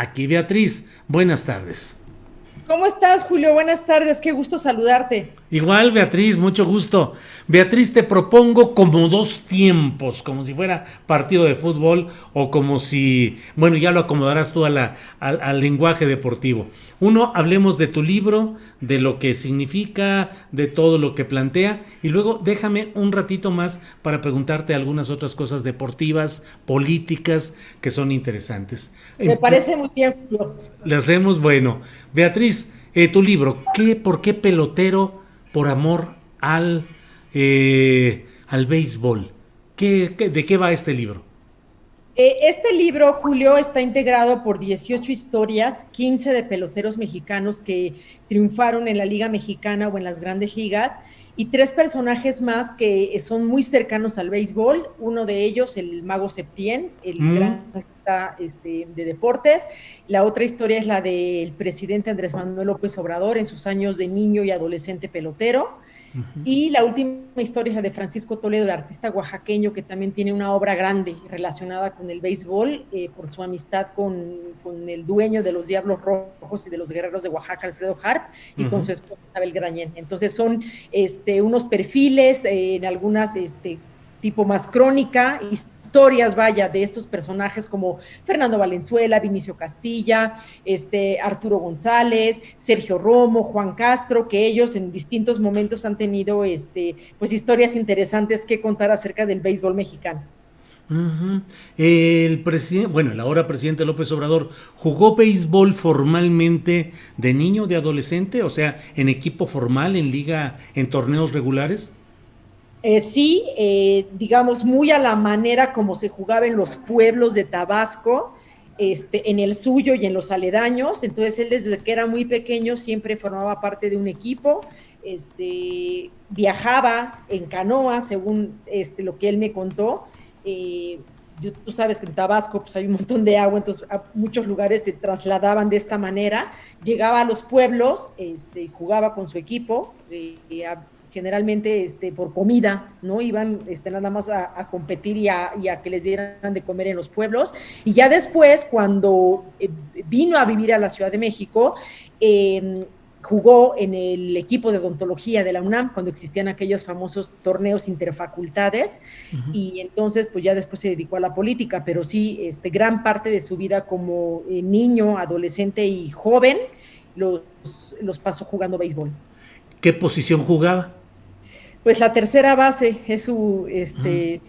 Aquí Beatriz, buenas tardes. ¿Cómo estás, Julio? Buenas tardes, qué gusto saludarte. Igual, Beatriz, mucho gusto. Beatriz, te propongo como dos tiempos, como si fuera partido de fútbol o como si, bueno, ya lo acomodarás tú al lenguaje deportivo. Uno, hablemos de tu libro, de lo que significa, de todo lo que plantea, y luego déjame un ratito más para preguntarte algunas otras cosas deportivas, políticas, que son interesantes. Me parece muy bien, Julio. Le hacemos bueno. Beatriz, tu libro, ¿por qué pelotero por amor al béisbol? ¿De qué va este libro? Este libro, Julio, está integrado por 18 historias, 15 de peloteros mexicanos que triunfaron en la Liga Mexicana o en las grandes ligas, y tres personajes más que son muy cercanos al béisbol. Uno de ellos, el Mago Septién, el Mm, gran de deportes. La otra historia es la del presidente Andrés Manuel López Obrador en sus años de niño y adolescente pelotero. Y la última historia es la de Francisco Toledo, el artista oaxaqueño, que también tiene una obra grande relacionada con el béisbol, por su amistad con el dueño de los Diablos Rojos y de los Guerreros de Oaxaca, Alfredo Harp, y con ujú. su esposa Isabel Grañén. Entonces son unos perfiles, en algunas tipo más crónica, historias, vaya, de estos personajes como Fernando Valenzuela, Vinicio Castilla, Arturo González, Sergio Romo, Juan Castro, que ellos en distintos momentos han tenido pues historias interesantes que contar acerca del béisbol mexicano. Ujú. El presidente, bueno, el ahora presidente López Obrador, ¿jugó béisbol formalmente de niño, de adolescente? O sea, en equipo formal, en liga, en torneos regulares. Sí, digamos, muy a la manera como se jugaba en los pueblos de Tabasco, en el suyo y en los aledaños. Entonces, él desde que era muy pequeño siempre formaba parte de un equipo, viajaba en canoa, según lo que él me contó. Tú sabes que en Tabasco pues, hay un montón de agua, entonces a muchos lugares se trasladaban de esta manera. Llegaba a los pueblos, y jugaba con su equipo, generalmente por comida, ¿no? Iban nada más a competir y a que les dieran de comer en los pueblos. Y ya después, cuando vino a vivir a la Ciudad de México, jugó en el equipo de odontología de la UNAM cuando existían aquellos famosos torneos interfacultades, y entonces pues ya después se dedicó a la política, pero sí, gran parte de su vida como niño, adolescente y joven los, los pasó jugando béisbol. ¿Qué posición jugaba? Pues la tercera base es su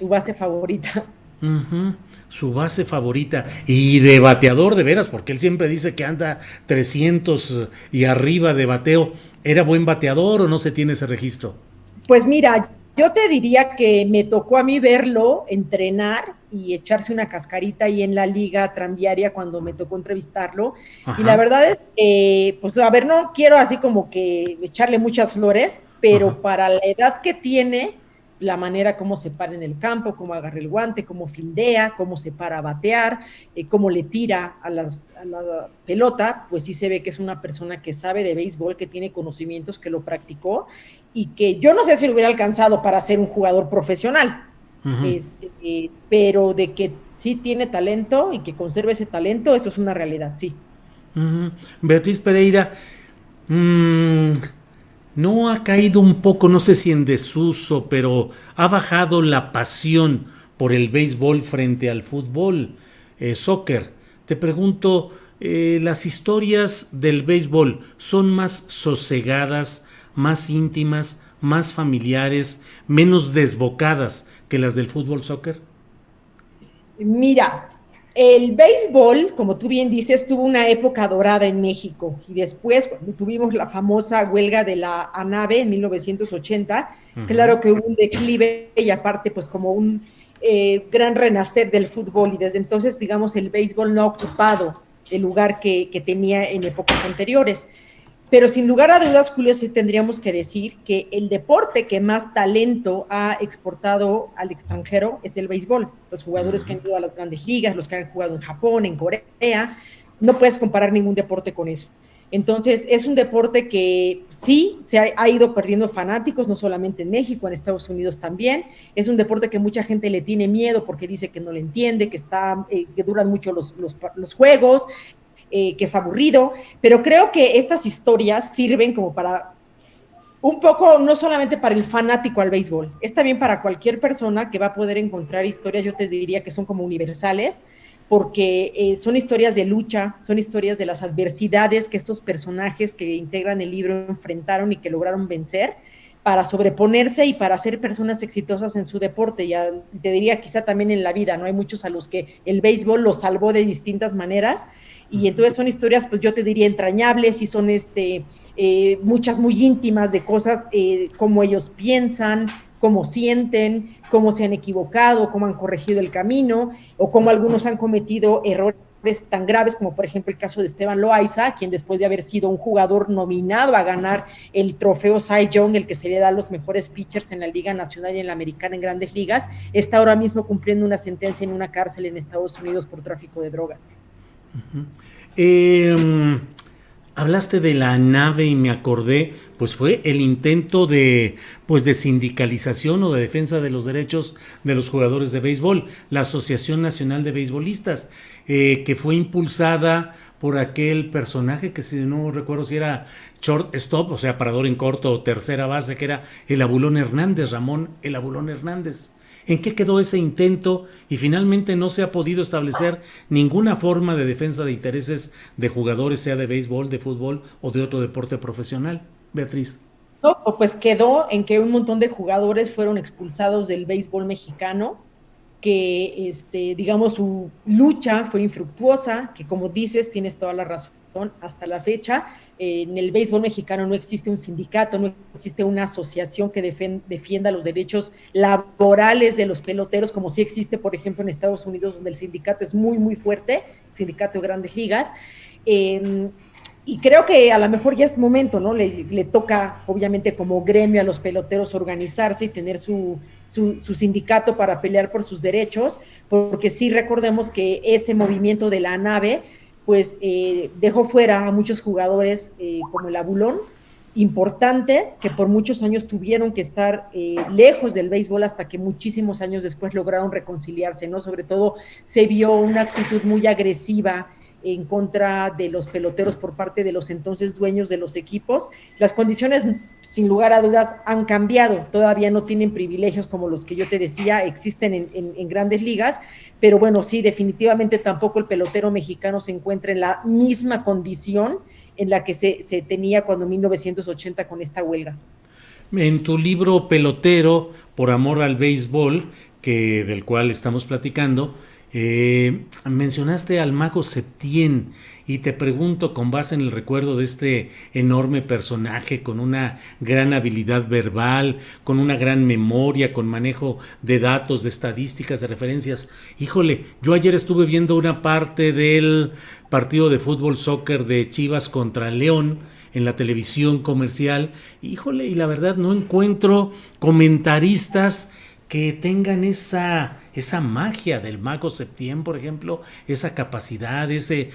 base favorita. Ujú. Su base favorita y de bateador de veras, porque él siempre dice que anda 300 y arriba de bateo. ¿Era buen bateador o no se tiene ese registro? Pues mira, yo te diría que me tocó a mí verlo entrenar y echarse una cascarita ahí en la liga tranviaria cuando me tocó entrevistarlo. Y la Ajá, verdad es que, pues a ver, no quiero así como que echarle muchas flores, ajá. pero para la edad que tiene, la manera como se para en el campo, cómo agarra el guante, cómo fildea, cómo se para a batear, cómo le tira a la pelota, pues sí se ve que es una persona que sabe de béisbol, que tiene conocimientos, que lo practicó, y que yo no sé si lo hubiera alcanzado para ser un jugador profesional, Ujú, pero de que sí tiene talento y que conserve ese talento, eso es una realidad, sí. ujú. Beatriz Pereira, mm, ¿no ha caído un poco, no sé si en desuso, pero ha bajado la pasión por el béisbol frente al fútbol, soccer? Te pregunto, ¿las historias del béisbol son más sosegadas, más íntimas, más familiares, menos desbocadas que las del fútbol soccer? Mira, el béisbol, como tú bien dices, tuvo una época dorada en México, y después, cuando tuvimos la famosa huelga de la ANAVE en 1980, Ujú, claro que hubo un declive y aparte, pues como un gran renacer del fútbol, y desde entonces, digamos, el béisbol no ha ocupado el lugar que tenía en épocas anteriores. Pero sin lugar a dudas, Julio, sí tendríamos que decir que el deporte que más talento ha exportado al extranjero es el béisbol. Los jugadores que han ido a las grandes ligas, los que han jugado en Japón, en Corea, no puedes comparar ningún deporte con eso. Entonces, es un deporte que sí ha ido perdiendo fanáticos, no solamente en México, en Estados Unidos también. Es un deporte que mucha gente le tiene miedo porque dice que no le entiende, que duran mucho los juegos, que es aburrido, pero creo que estas historias sirven como para un poco, no solamente para el fanático al béisbol, es también para cualquier persona que va a poder encontrar historias, yo te diría que son como universales, porque son historias de lucha, son historias de las adversidades que estos personajes que integran el libro enfrentaron y que lograron vencer para sobreponerse y para ser personas exitosas en su deporte. Ya te diría quizá también en la vida, ¿no? Hay muchos a los que el béisbol los salvó de distintas maneras y entonces son historias, pues yo te diría entrañables y son muchas muy íntimas de cosas, cómo ellos piensan, cómo sienten, cómo se han equivocado, cómo han corregido el camino, o cómo algunos han cometido errores tan graves como por ejemplo el caso de Esteban Loaiza, quien después de haber sido un jugador nominado a ganar el trofeo Cy Young, el que se le da a los mejores pitchers en la Liga Nacional y en la Americana en Grandes Ligas, está ahora mismo cumpliendo una sentencia en una cárcel en Estados Unidos por tráfico de drogas. Hablaste de la nave y me acordé, pues fue el intento de sindicalización o de defensa de los derechos de los jugadores de béisbol, la Asociación Nacional de Beisbolistas, que fue impulsada por aquel personaje que, si no recuerdo si era shortstop, o sea, parador en corto o tercera base, que era el Abulón Hernández, Ramón el Abulón Hernández. ¿En qué quedó ese intento? Y finalmente no se ha podido establecer ninguna forma de defensa de intereses de jugadores, sea de béisbol, de fútbol o de otro deporte profesional. Beatriz. No, pues quedó en que un montón de jugadores fueron expulsados del béisbol mexicano, que digamos su lucha fue infructuosa, que como dices, tienes toda la razón, hasta la fecha en el béisbol mexicano no existe un sindicato, no existe una asociación que defienda los derechos laborales de los peloteros, como sí existe, por ejemplo, en Estados Unidos, donde el sindicato es muy, muy fuerte, sindicato de Grandes Ligas. Y creo que a lo mejor ya es momento, ¿no? Le toca, obviamente, como gremio a los peloteros organizarse y tener su sindicato para pelear por sus derechos, porque sí recordemos que ese movimiento de la nave, pues dejó fuera a muchos jugadores como el Abulón, importantes, que por muchos años tuvieron que estar lejos del béisbol hasta que muchísimos años después lograron reconciliarse, ¿no? Sobre todo se vio una actitud muy agresiva en contra de los peloteros por parte de los entonces dueños de los equipos. Las condiciones, sin lugar a dudas, han cambiado. Todavía no tienen privilegios como los que yo te decía, existen en Grandes Ligas, pero bueno, sí, definitivamente tampoco el pelotero mexicano se encuentra en la misma condición en la que se tenía cuando en 1980 con esta huelga. En tu libro Pelotero, por amor al béisbol, del cual estamos platicando, mencionaste al Mago Septién y te pregunto, con base en el recuerdo de este enorme personaje con una gran habilidad verbal, con una gran memoria, con manejo de datos, de estadísticas, de referencias. Híjole, yo ayer estuve viendo una parte del partido de fútbol soccer de Chivas contra León en la televisión comercial. Híjole, y la verdad no encuentro comentaristas que tengan esa magia del Mago Septién, por ejemplo, esa capacidad, ese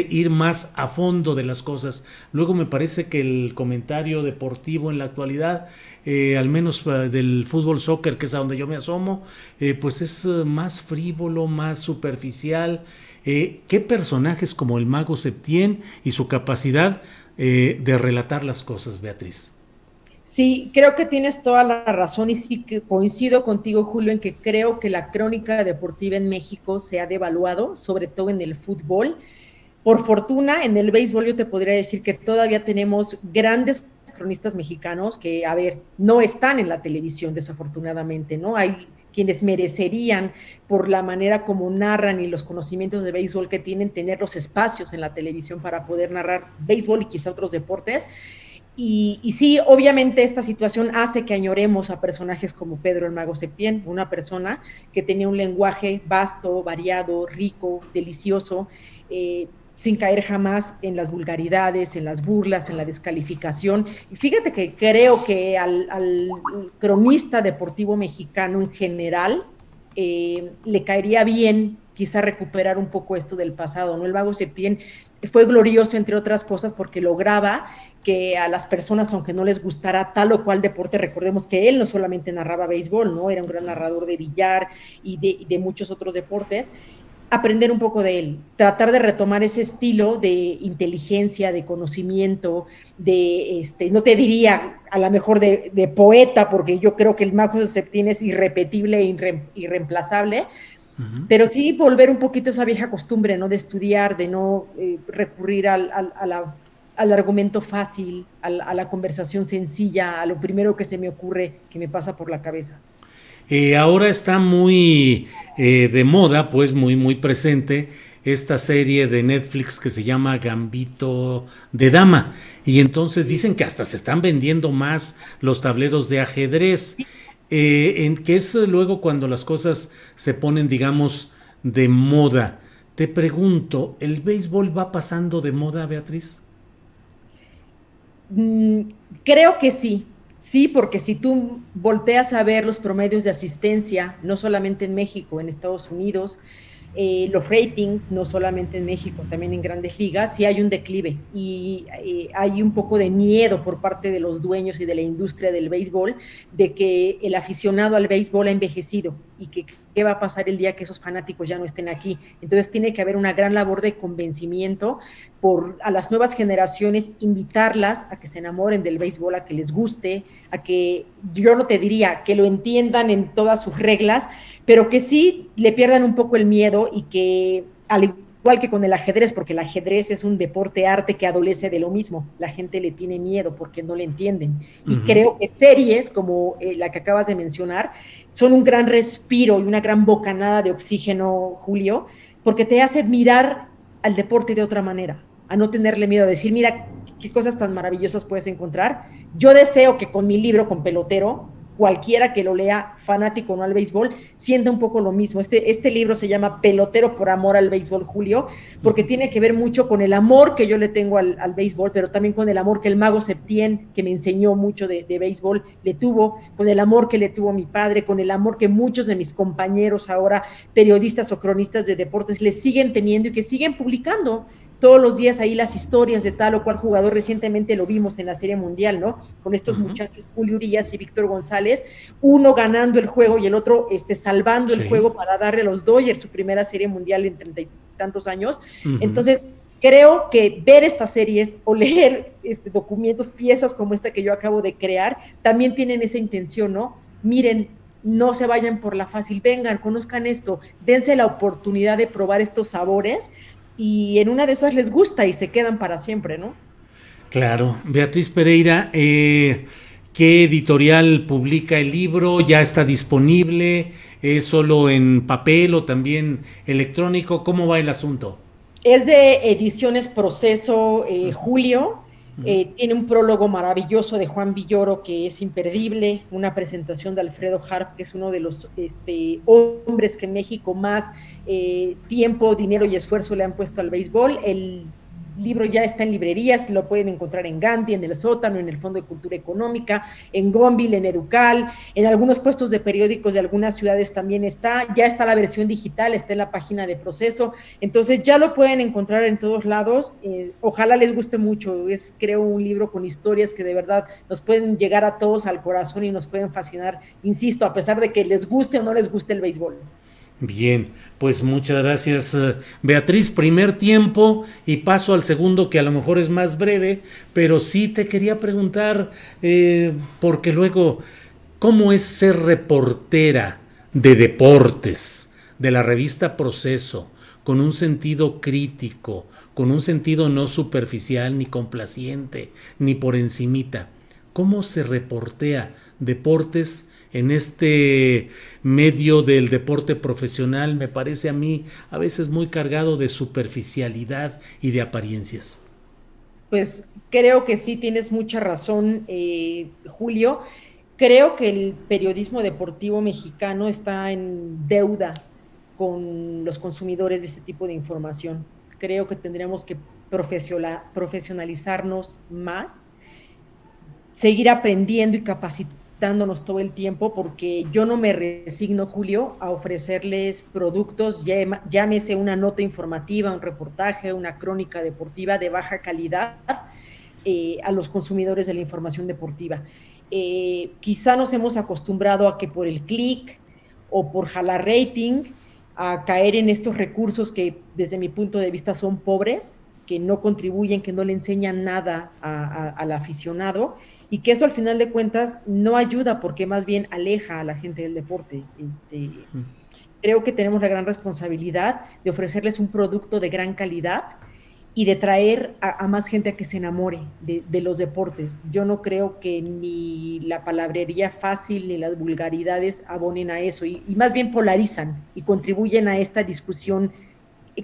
ir más a fondo de las cosas. Luego me parece que el comentario deportivo en la actualidad, al menos del fútbol soccer, que es a donde yo me asomo, pues es más frívolo, más superficial. ¿Qué personajes como el Mago Septién y su capacidad de relatar las cosas, Beatriz? Sí, creo que tienes toda la razón y sí que coincido contigo, Julio, en que creo que la crónica deportiva en México se ha devaluado, sobre todo en el fútbol. Por fortuna, en el béisbol yo te podría decir que todavía tenemos grandes cronistas mexicanos que, a ver, no están en la televisión, desafortunadamente, ¿no? Hay quienes merecerían, por la manera como narran y los conocimientos de béisbol que tienen, tener los espacios en la televisión para poder narrar béisbol y quizá otros deportes. Y sí, obviamente esta situación hace que añoremos a personajes como Pedro el Mago Septién, una persona que tenía un lenguaje vasto, variado, rico, delicioso, sin caer jamás en las vulgaridades, en las burlas, en la descalificación. Y fíjate que creo que al cronista deportivo mexicano en general le caería bien quizá recuperar un poco esto del pasado, ¿no? El Mago Septién fue glorioso, entre otras cosas, porque lograba que a las personas, aunque no les gustara tal o cual deporte, recordemos que él no solamente narraba béisbol, ¿no? Era un gran narrador de billar y de muchos otros deportes, aprender un poco de él, tratar de retomar ese estilo de inteligencia, de conocimiento, no te diría a lo mejor de poeta, porque yo creo que el Mago de Septién es irrepetible e irreemplazable, pero sí volver un poquito a esa vieja costumbre, ¿no? De estudiar, de no recurrir al argumento fácil, la conversación sencilla, a lo primero que se me ocurre, que me pasa por la cabeza. Ahora está muy de moda, pues muy presente, esta serie de Netflix que se llama Gambito de Dama. Y entonces dicen que hasta se están vendiendo más los tableros de ajedrez, en que es luego cuando las cosas se ponen, digamos, de moda. Te pregunto, ¿el béisbol va pasando de moda, Beatriz? Mm, creo que sí, sí, porque si tú volteas a ver los promedios de asistencia, no solamente en México, en Estados Unidos, los ratings, no solamente en México, también en grandes ligas, sí hay un declive y hay un poco de miedo por parte de los dueños y de la industria del béisbol de que el aficionado al béisbol ha envejecido y que qué va a pasar el día que esos fanáticos ya no estén aquí. Entonces tiene que haber una gran labor de convencimiento a las nuevas generaciones, invitarlas a que se enamoren del béisbol, a que les guste, a que yo no te diría que lo entiendan en todas sus reglas, pero que sí le pierdan un poco el miedo y que, al igual que con el ajedrez, porque el ajedrez es un deporte arte que adolece de lo mismo, la gente le tiene miedo porque no le entienden. Y Ujú. creo que series como la que acabas de mencionar son un gran respiro y una gran bocanada de oxígeno, Julio, porque te hace mirar al deporte de otra manera, a no tenerle miedo, a decir, mira, qué cosas tan maravillosas puedes encontrar. Yo deseo que con mi libro, con Pelotero, cualquiera que lo lea, fanático o no al béisbol, sienta un poco lo mismo. Este libro se llama Pelotero por amor al béisbol, Julio, porque tiene que ver mucho con el amor que yo le tengo al béisbol, pero también con el amor que el Mago Septién, que me enseñó mucho de béisbol, le tuvo, con el amor que le tuvo mi padre, con el amor que muchos de mis compañeros ahora, periodistas o cronistas de deportes, le siguen teniendo y que siguen publicando todos los días ahí las historias de tal o cual jugador. Recientemente lo vimos en la Serie Mundial, ¿no? Con estos Ujú. muchachos, Julio Urias y Víctor González, uno ganando el juego y el otro salvando el Sí. juego para darle a los Dodgers su primera Serie Mundial en 30 y tantos años. Ujú. Entonces, creo que ver estas series o leer documentos, piezas como esta que yo acabo de crear, también tienen esa intención, ¿no? Miren, no se vayan por la fácil, vengan, conozcan esto, dense la oportunidad de probar estos sabores y en una de esas les gusta y se quedan para siempre, ¿no? Claro, Beatriz Pereira, ¿qué editorial publica el libro? ¿Ya está disponible? ¿Es solo en papel o también electrónico? ¿Cómo va el asunto? Es de Ediciones Proceso, Julio. Ujú. Tiene un prólogo maravilloso de Juan Villoro que es imperdible, una presentación de Alfredo Harp, que es uno de los hombres que en México más tiempo, dinero y esfuerzo le han puesto al béisbol. El libro ya está en librerías, lo pueden encontrar en Gandhi, en el Sótano, en el Fondo de Cultura Económica, en Gonville, en Educal, en algunos puestos de periódicos de algunas ciudades también está. Ya está la versión digital, está en la página de Proceso. Entonces ya lo pueden encontrar en todos lados. Ojalá les guste mucho. Es, creo, un libro con historias que de verdad nos pueden llegar a todos al corazón y nos pueden fascinar, insisto, a pesar de que les guste o no les guste el béisbol. Bien, pues muchas gracias, Beatriz. Primer tiempo y paso al segundo, que a lo mejor es más breve, pero sí te quería preguntar, porque luego, ¿cómo es ser reportera de deportes de la revista Proceso, con un sentido crítico, con un sentido no superficial, ni complaciente, ni por encimita? ¿Cómo se reportea deportes en este medio del deporte profesional? Me parece a mí a veces muy cargado de superficialidad y de apariencias. Pues creo que sí tienes mucha razón, Julio. Creo que el periodismo deportivo mexicano está en deuda con los consumidores de este tipo de información. Creo que tendríamos que profesionalizarnos más, seguir aprendiendo y capacitándonos todo el tiempo, porque yo no me resigno, Julio, a ofrecerles productos, llámese una nota informativa, un reportaje, una crónica deportiva de baja calidad, a los consumidores de la información deportiva. Quizá nos hemos acostumbrado a que por el clic o por jalar rating a caer en estos recursos que desde mi punto de vista son pobres, que no contribuyen, que no le enseñan nada al aficionado, y que eso al final de cuentas no ayuda porque más bien aleja a la gente del deporte. Creo que tenemos la gran responsabilidad de ofrecerles un producto de gran calidad y de traer a más gente a que se enamore de los deportes. Yo no creo que ni la palabrería fácil ni las vulgaridades abonen a eso, y más bien polarizan y contribuyen a esta discusión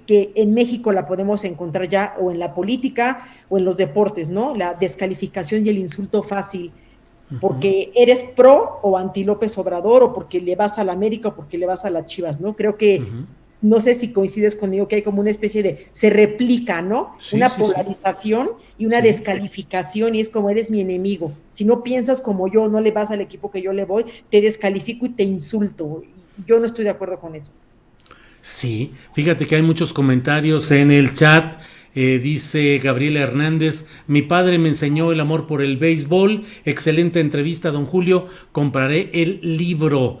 que en México la podemos encontrar ya o en la política o en los deportes, ¿no? La descalificación y el insulto fácil, porque eres pro o anti López Obrador, o porque le vas a la América o porque le vas a las Chivas, ¿no? Creo que, no sé si coincides conmigo, que hay como una especie de, se replica, ¿no? Sí, una sí, polarización y una descalificación, y es como eres mi enemigo. Si no piensas como yo, no le vas al equipo que yo le voy, te descalifico y te insulto. Yo no estoy de acuerdo con eso. Sí, fíjate que hay muchos comentarios en el chat. Dice Gabriela Hernández: mi padre me enseñó el amor por el béisbol. Excelente entrevista, don Julio. Compraré el libro.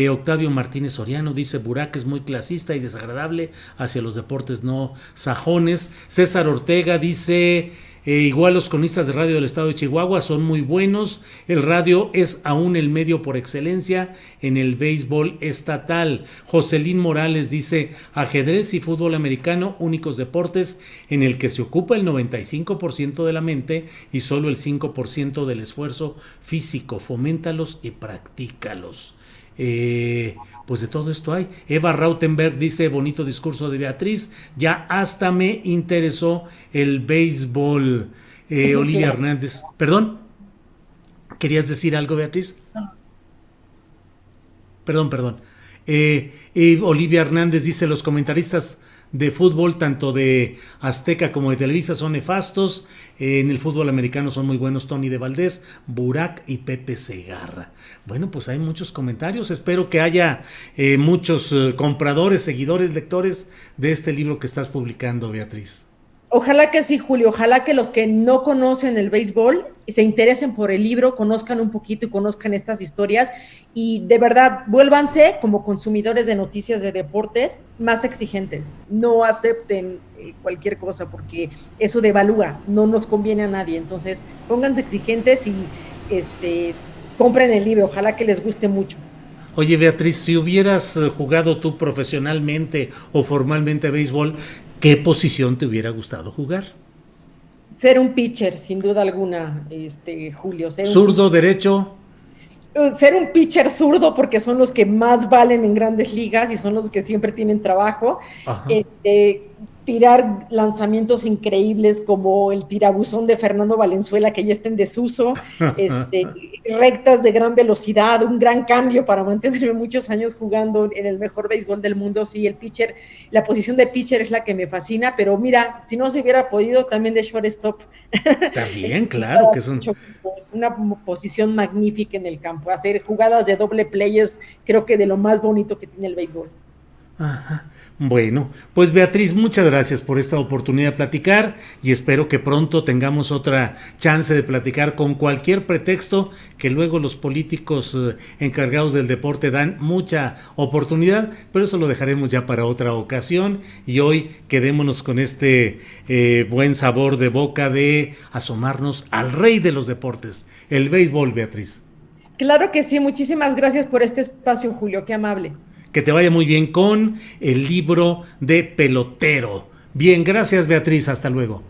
Octavio Martínez Soriano dice: Burak es muy clasista y desagradable hacia los deportes no sajones. César Ortega dice: igual los cronistas de radio del estado de Chihuahua son muy buenos. El radio es aún el medio por excelencia en el béisbol estatal. Joselín Morales dice: ajedrez y fútbol americano, únicos deportes en el que se ocupa el 95% de la mente y solo el 5% del esfuerzo físico. Foméntalos y practícalos. Pues de todo esto hay. Eva Rautenberg dice: bonito discurso de Beatriz, ya hasta me interesó el béisbol. Olivia Hernández, perdón, ¿querías decir algo, Beatriz? Perdón. Olivia Hernández dice: los comentaristas de fútbol, tanto de Azteca como de Televisa, son nefastos. En el fútbol americano son muy buenos Tony de Valdés, Burak y Pepe Segarra. Bueno, pues hay muchos comentarios. Espero que haya muchos compradores, seguidores, lectores de este libro que estás publicando, Beatriz. Ojalá que sí, Julio. Ojalá que los que no conocen el béisbol se interesen por el libro, conozcan un poquito y conozcan estas historias, y de verdad vuélvanse como consumidores de noticias de deportes más exigentes. No acepten cualquier cosa, porque eso devalúa, no nos conviene a nadie. Entonces pónganse exigentes y compren el libro. Ojalá que les guste mucho. Oye, Beatriz, si hubieras jugado tú profesionalmente o formalmente a béisbol, ¿qué posición te hubiera gustado jugar? Ser un pitcher, sin duda alguna, Julio. ¿Zurdo, derecho? Ser un pitcher zurdo, porque son los que más valen en grandes ligas y son los que siempre tienen trabajo. Tirar lanzamientos increíbles como el tirabuzón de Fernando Valenzuela, que ya está en desuso, rectas de gran velocidad, un gran cambio para mantenerme muchos años jugando en el mejor béisbol del mundo. Sí, el pitcher, la posición de pitcher es la que me fascina, pero mira, si no se hubiera podido, también de shortstop. También, claro que es una posición magnífica en el campo. Hacer jugadas de doble play es, creo que, de lo más bonito que tiene el béisbol. Ajá. Bueno, pues Beatriz, muchas gracias por esta oportunidad de platicar, y espero que pronto tengamos otra chance de platicar con cualquier pretexto, que luego los políticos encargados del deporte dan mucha oportunidad, pero eso lo dejaremos ya para otra ocasión, y hoy quedémonos con este buen sabor de boca de asomarnos al rey de los deportes, el béisbol, Beatriz. Claro que sí, muchísimas gracias por este espacio, Julio, qué amable. Que te vaya muy bien con el libro de Pelotero. Bien, gracias, Beatriz, hasta luego.